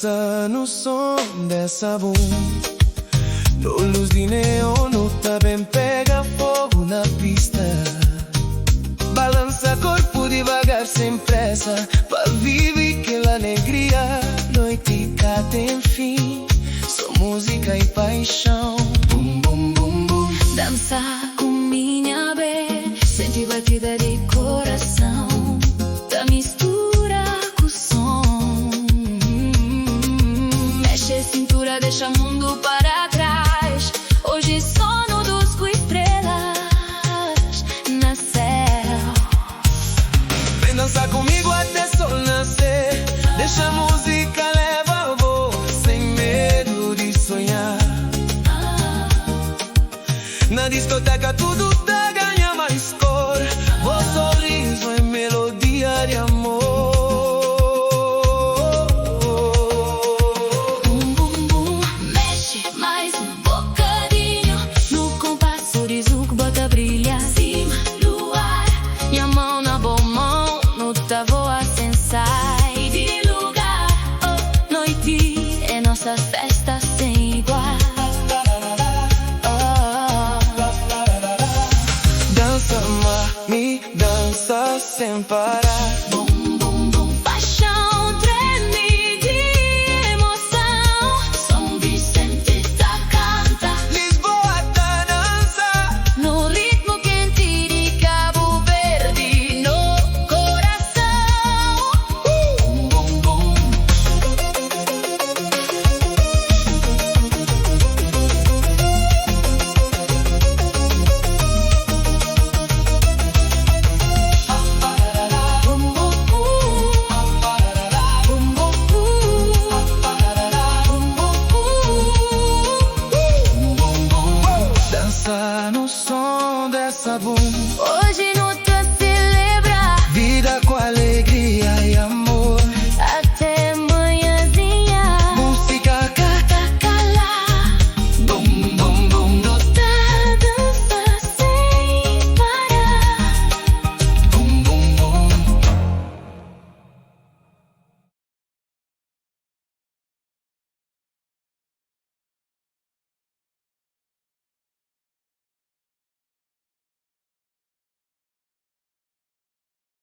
Dança no som dessa boom. No luz de neon, no também pega fogo na pista. Balança corpo devagar, sem pressa, pra viver aquela alegria. Noite cá tem fim, só música e paixão. Bum, bum, bum, bum. Dança com minha bem, sente batida de coração. Da mistura com o som. Mexe a cintura, deixa o mundo para trás. Hoje sono dos com estrelas na céu. Vem dançar comigo até sol nascer. Deixa a música levar voo, sem medo de sonhar. Na discoteca tudo tá ganha mais cor. Vou sorriso em melodia de amor. Bum, bum, bum. Mexe mais um bocadinho. No compasso de zouk, bota brilha cima do ar. E a mão na boa mão, no tá voa sem sai de lugar. Oh, noite é nossa festa sem igual. Dança, mami, dança sem parar. Bum, bum, bum. Paixão treme de emoção. São Vicente tá canta. Lisboa tá dança. No ritmo quente de Cabo Verde, no coração. Bum, bum, bum. Bum, bum, bum, bum, bum, bum, bum. Dança no som dessa boom. Hoje